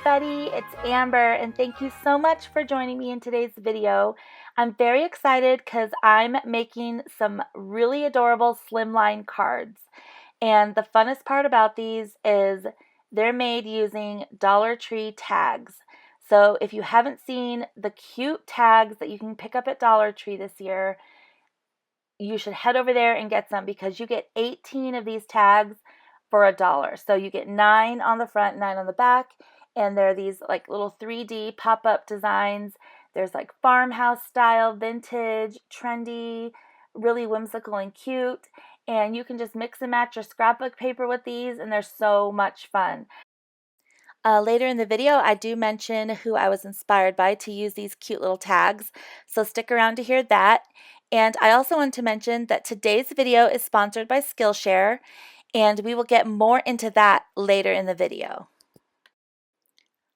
everybody, it's Amber and thank you so much for joining me in today's video. I'm very excited because I'm making some really adorable slimline cards, and the funnest part about these is they're made using Dollar Tree tags. So if you haven't seen the cute tags that you can pick up at Dollar Tree this year, you should head over there and get some because you get 18 of these tags for $1. So you get 9 on the front, 9 on the back, and they're these like little 3D pop-up designs. There's like farmhouse style, vintage, trendy, really whimsical and cute, and you can just mix and match your scrapbook paper with these, and they're so much fun. Later in the video, I do mention who I was inspired by to use these cute little tags, so stick around to hear that. And I also want to mention that today's video is sponsored by Skillshare, and we will get more into that later in the video.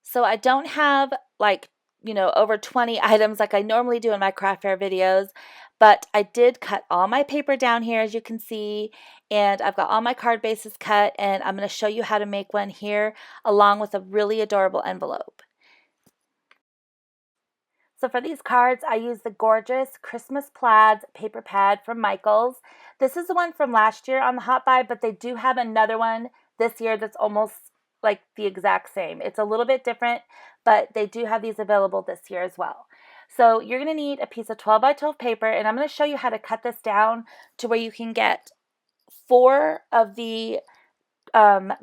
So I don't have over 20 items like I normally do in my craft fair videos, but I did cut all my paper down here, as you can see, and I've got all my card bases cut, and I'm going to show you how to make one here along with a really adorable envelope. So for these cards, I use the gorgeous Christmas Plaids paper pad from Michaels. This is the one from last year on the Hot Buy, but they do have another one this year that's almost like the exact same. It's a little bit different, but they do have these available this year as well. So you're going to need a piece of 12 by 12 paper, and I'm going to show you how to cut this down to where you can get 4 of the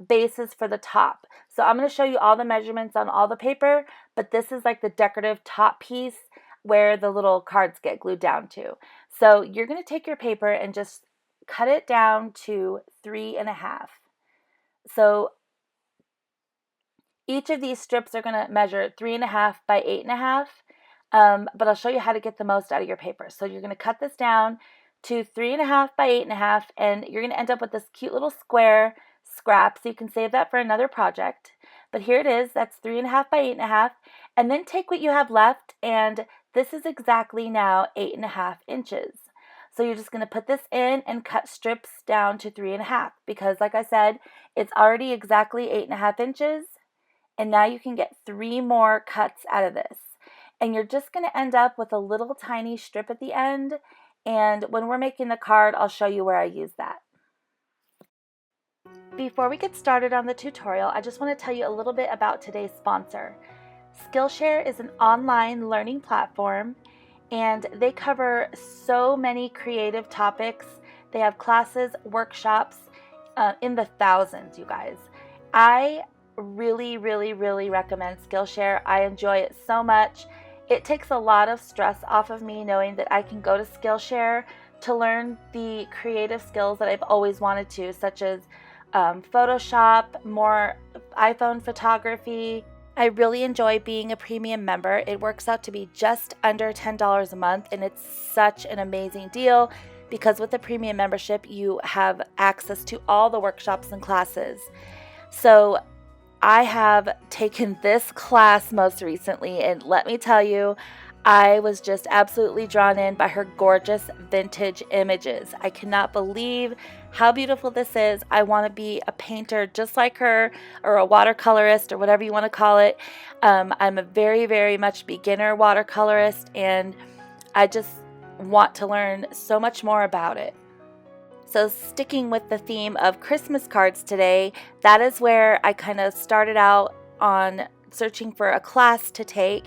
bases for the top. So I'm going to show you all the measurements on all the paper, but this is like the decorative top piece where the little cards get glued down to. So you're going to take your paper and just cut it down to 3.5. So each of these strips are going to measure 3.5 by 8.5, but I'll show you how to get the most out of your paper. So you're going to cut this down to 3.5 by 8.5, and you're going to end up with this cute little square scrap, so you can save that for another project. But here it is, that's 3.5 by 8.5, and then take what you have left, and this is exactly now 8.5 inches. So you're just going to put this in and cut strips down to 3.5, because like I said, it's already exactly 8.5 inches, and now you can get 3 more cuts out of this. And you're just going to end up with a little tiny strip at the end, and when we're making the card, I'll show you where I use that. Before we get started on the tutorial, I just want to tell you a little bit about today's sponsor. Skillshare is an online learning platform, and they cover so many creative topics. They have classes, workshops in the thousands, you guys. I really recommend Skillshare. I enjoy it so much. It takes a lot of stress off of me knowing that I can go to Skillshare to learn the creative skills that I've always wanted to, such as Photoshop, more iPhone photography. I really enjoy being a premium member. It works out to be just under $10 a month, and it's such an amazing deal because with the premium membership, you have access to all the workshops and classes. So I have taken this class most recently, and let me tell you, I was just absolutely drawn in by her gorgeous vintage images. I cannot believe how beautiful this is. I want to be a painter just like her, or a watercolorist, or whatever you want to call it. I'm a very much beginner watercolorist, and I just want to learn so much more about it. So sticking with the theme of Christmas cards today, that is where I kind of started out on searching for a class to take,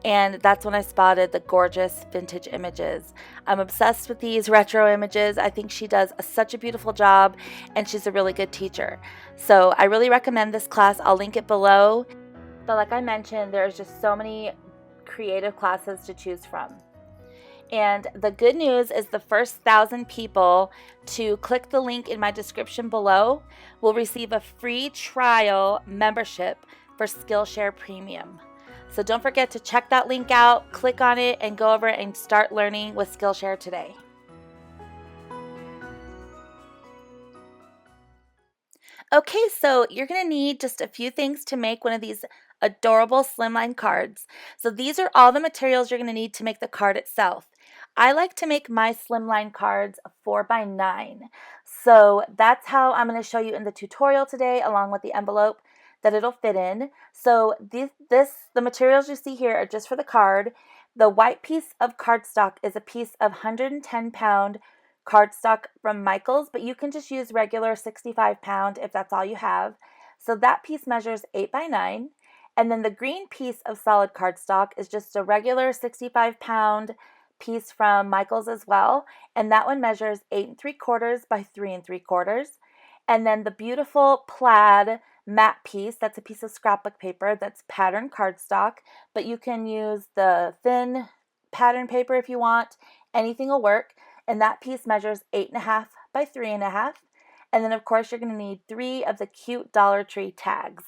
and that's when I spotted the gorgeous vintage images. I'm obsessed with these retro images. I think she does such a beautiful job, and she's a really good teacher. So I really recommend this class. I'll link it below. But like I mentioned, there's just so many creative classes to choose from. And the good news is the first 1,000 people to click the link in my description below will receive a free trial membership for Skillshare Premium. So don't forget to check that link out, click on it, and go over and start learning with Skillshare today. Okay, so you're going to need just a few things to make one of these adorable slimline cards. So these are all the materials you're going to need to make the card itself. I like to make my slimline cards 4x9. So that's how I'm going to show you in the tutorial today, along with the envelope. that it'll fit in. So the materials you see here are just for the card. The white piece of cardstock is a piece of 110-pound cardstock from Michaels, but you can just use regular 65-pound if that's all you have. So that piece measures 8 by 9. And then the green piece of solid cardstock is just a regular 65-pound piece from Michaels as well. And that one measures 8 3/4 by 3 3/4. And then the beautiful plaid matte piece, that's a piece of scrapbook paper that's patterned cardstock, but you can use the thin pattern paper if you want. Anything will work. And that piece measures 8.5 by 3.5. And then of course you're going to need 3 of the cute Dollar Tree tags.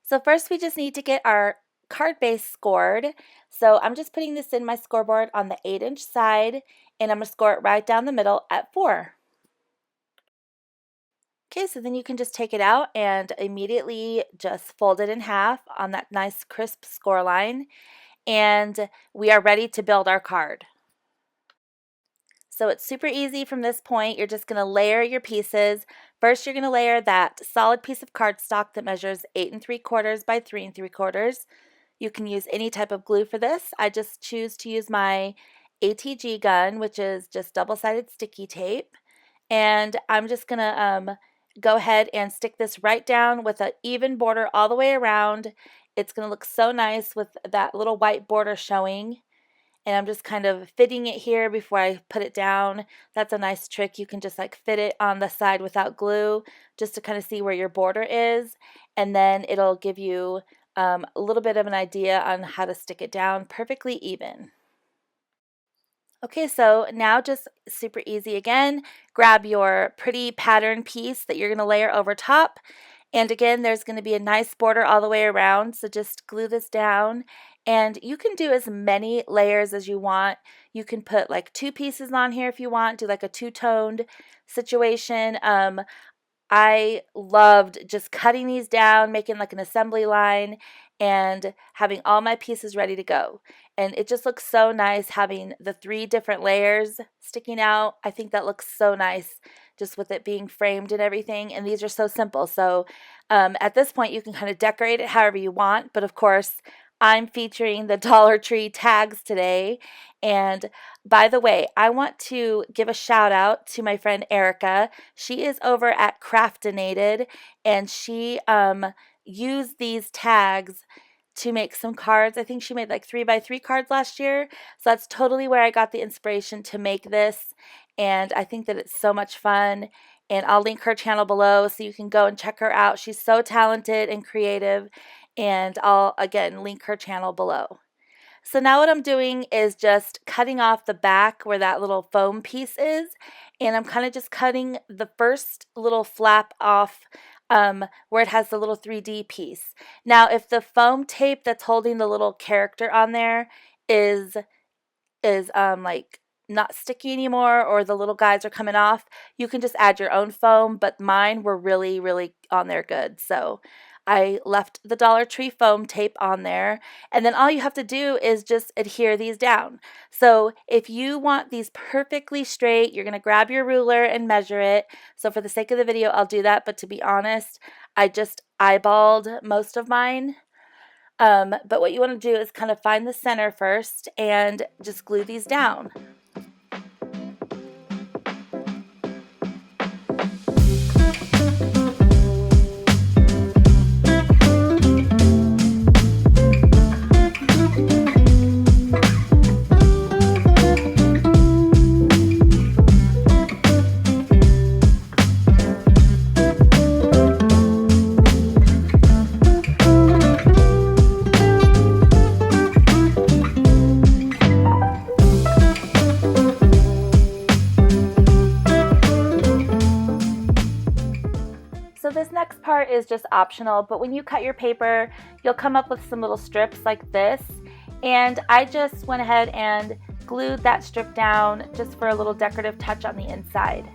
So first we just need to get our card base scored. So I'm just putting this in my scoreboard on the 8-inch side, and I'm going to score it right down the middle at 4. Okay, so then you can just take it out and immediately just fold it in half on that nice crisp score line, and we are ready to build our card. So it's super easy from this point. You're just going to layer your pieces. First, you're going to layer that solid piece of cardstock that measures 8 3/4 by 3 3/4. You can use any type of glue for this. I just choose to use my ATG Gun, which is just double-sided sticky tape. And I'm just going to go ahead and stick this right down with an even border all the way around. It's going to look so nice with that little white border showing. And I'm just kind of fitting it here before I put it down. That's a nice trick. You can just like fit it on the side without glue just to kind of see where your border is. And then it'll give you a little bit of an idea on how to stick it down perfectly even. Okay, so now just super easy again. Grab your pretty pattern piece that you're going to layer over top. And again, there's going to be a nice border all the way around, so just glue this down. And you can do as many layers as you want. You can put like 2 pieces on here if you want, do like a 2-toned situation. I loved just cutting these down, making like an assembly line, and having all my pieces ready to go. And it just looks so nice having the 3 different layers sticking out. I think that looks so nice just with it being framed and everything. And these are so simple. So at this point, you can kind of decorate it however you want. But of course, I'm featuring the Dollar Tree tags today. And by the way, I want to give a shout out to my friend Erica. She is over at Crafteinated, and she used these tags to make some cards. I think she made like 3x3 cards last year. So that's totally where I got the inspiration to make this. And I think that it's so much fun. And I'll link her channel below so you can go and check her out. She's so talented and creative. And I'll, again, link her channel below. So now what I'm doing is just cutting off the back where that little foam piece is. And I'm kind of just cutting the first little flap off where it has the little 3D piece. Now, if the foam tape that's holding the little character on there is like not sticky anymore, or the little guys are coming off, you can just add your own foam, but mine were really, really on there good. So I left the Dollar Tree foam tape on there, and then all you have to do is just adhere these down. So if you want these perfectly straight, you're going to grab your ruler and measure it. So for the sake of the video, I'll do that, but to be honest, I just eyeballed most of mine. But what you want to do is kind of find the center first and just glue these down. This next part is just optional, but when you cut your paper, you'll come up with some little strips like this, and I just went ahead and glued that strip down just for a little decorative touch on the inside.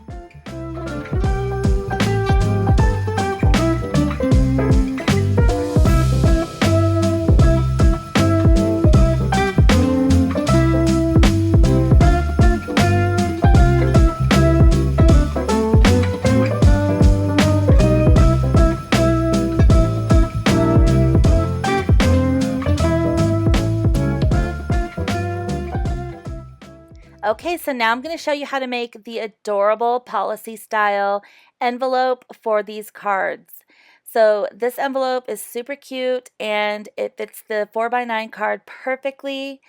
Okay, so now I'm going to show you how to make the adorable policy style envelope for these cards. So this envelope is super cute and it fits the 4x9 card perfectly.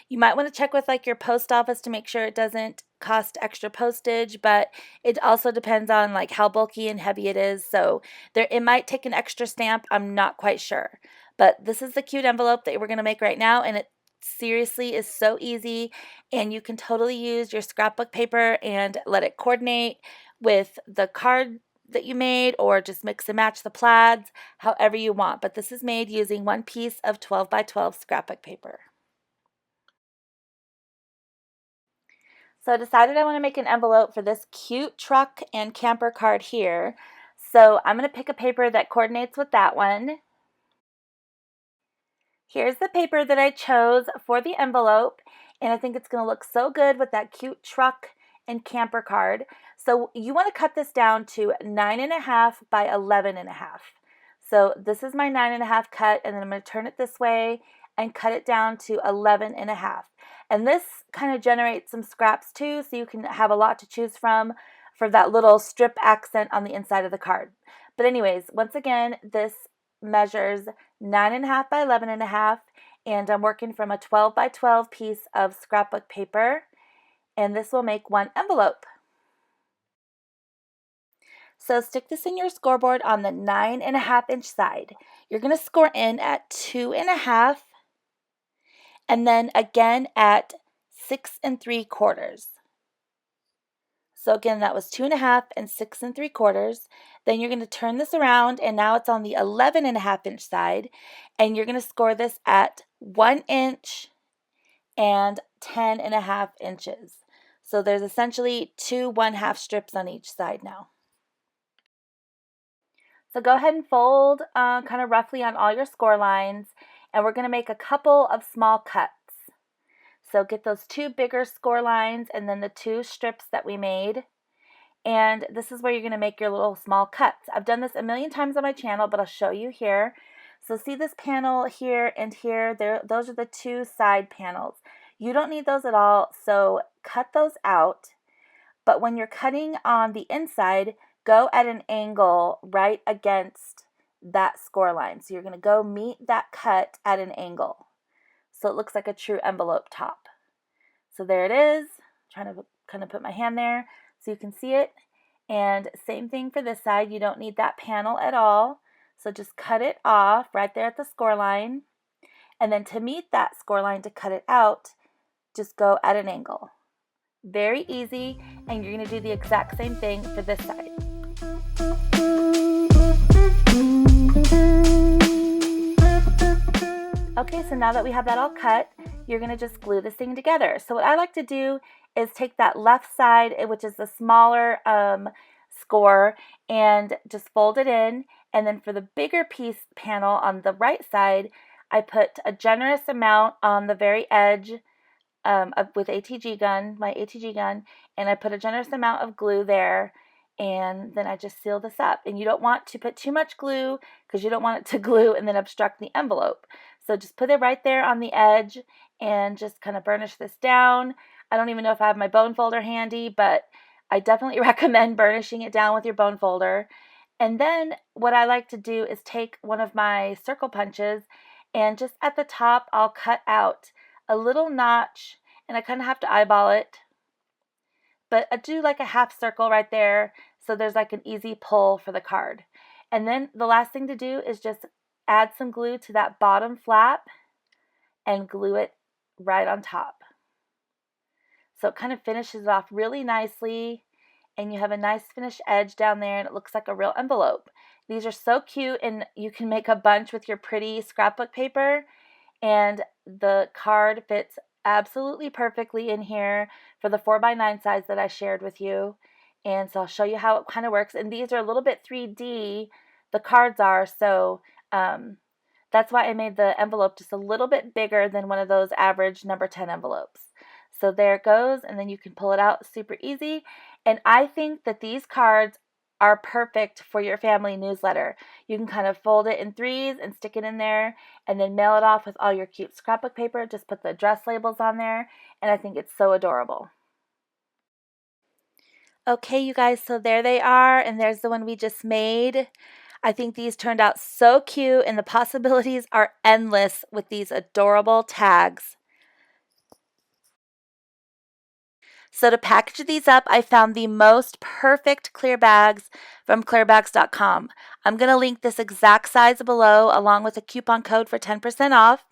You might want to check with like your post office to make sure it doesn't cost extra postage, but it also depends on like how bulky and heavy it is. So it might take an extra stamp. I'm not quite sure. But this is the cute envelope that we're going to make right now, and it seriously is so easy, and you can totally use your scrapbook paper and let it coordinate with the card that you made, or just mix and match the plaids however you want. But this is made using one piece of 12x12 scrapbook paper. So I decided I want to make an envelope for this cute truck and camper card here. So I'm going to pick a paper that coordinates with that one. Here's the paper that I chose for the envelope, and I think it's going to look so good with that cute truck and camper card. So you want to cut this down to 9.5 by 11.5. So this is my 9.5 cut, and then I'm going to turn it this way and cut it down to 11.5. And this kind of generates some scraps too, so you can have a lot to choose from for that little strip accent on the inside of the card. But anyways, once again, this measures 9.5 by 11.5, and I'm working from a 12x12 piece of scrapbook paper, and this will make one envelope. So stick this in your scoreboard on the 9.5-inch side. You're going to score in at 2.5, and then again at 6 3/4. So again, that was 2.5 and 6 3/4. Then you're going to turn this around, and now it's on the 11.5-inch side, and you're going to score this at 1 inch and 10.5 inches. So there's essentially 2 1/2 strips on each side now. So go ahead and fold kind of roughly on all your score lines, and we're going to make a couple of small cuts. So get those 2 bigger score lines and then the 2 strips that we made. And this is where you're going to make your little small cuts. I've done this a million times on my channel, but I'll show you here. So see this panel here and here? Those are the 2 side panels. You don't need those at all, so cut those out. But when you're cutting on the inside, go at an angle right against that score line. So you're going to go meet that cut at an angle, so it looks like a true envelope top. So there it is. I'm trying to kind of put my hand there so you can see it. And same thing for this side. You don't need that panel at all. So just cut it off right there at the score line. And then to meet that score line, to cut it out, just go at an angle. Very easy, and you're going to do the exact same thing for this side. Okay, so now that we have that all cut, you're going to just glue this thing together. So what I like to do is take that left side, which is the smaller score, and just fold it in. And then for the bigger piece panel on the right side, I put a generous amount on the very edge with ATG Gun, my ATG gun, and I put a generous amount of glue there, and then I just seal this up. And you don't want to put too much glue because you don't want it to glue and then obstruct the envelope. So just put it right there on the edge and just kind of burnish this down. I don't even know if I have my bone folder handy, but I definitely recommend burnishing it down with your bone folder. And then what I like to do is take one of my circle punches, and just at the top I'll cut out a little notch, and I kind of have to eyeball it, but I do like a half circle right there so there's like an easy pull for the card. And then the last thing to do is just add some glue to that bottom flap and glue it right on top. So it kind of finishes it off really nicely, and you have a nice finished edge down there, and it looks like a real envelope. These are so cute, and you can make a bunch with your pretty scrapbook paper, and the card fits absolutely perfectly in here for the 4x9 size that I shared with you. And so I'll show you how it kind of works. And these are a little bit 3D, the cards are, so that's why I made the envelope just a little bit bigger than one of those average number 10 envelopes. So there it goes, and then you can pull it out super easy. And I think that these cards are perfect for your family newsletter. You can kind of fold it in 3s and stick it in there, and then mail it off with all your cute scrapbook paper. Just put the address labels on there, and I think it's so adorable. Okay, you guys, so there they are, and there's the one we just made. I think these turned out so cute, and the possibilities are endless with these adorable tags. So to package these up, I found the most perfect clear bags from clearbags.com. I'm going to link this exact size below along with a coupon code for 10% off.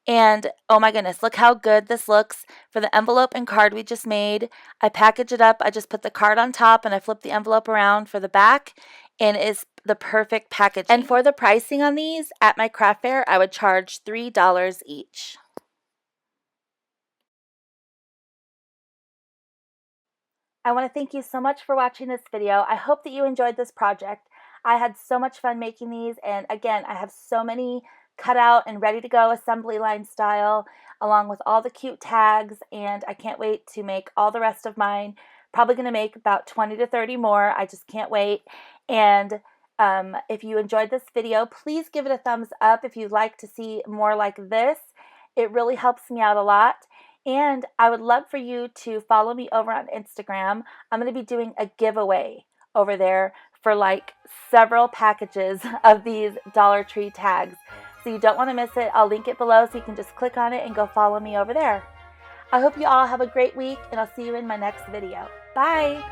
And oh my goodness, look how good this looks for the envelope and card we just made. I package it up. I just put the card on top and I flip the envelope around for the back, and it's the perfect packaging. And for the pricing on these at my craft fair, I would charge $3 each. I want to thank you so much for watching this video. I hope that you enjoyed this project. I had so much fun making these, and again, I have so many cut out and ready to go assembly line style along with all the cute tags, and I can't wait to make all the rest of mine. Probably going to make about 20 to 30 more. I just can't wait. And if you enjoyed this video, please give it a thumbs up if you'd like to see more like this. It really helps me out a lot. And I would love for you to follow me over on Instagram. I'm going to be doing a giveaway over there for like several packages of these Dollar Tree tags. So you don't want to miss it. I'll link it below so you can just click on it and go follow me over there. I hope you all have a great week, and I'll see you in my next video. Bye!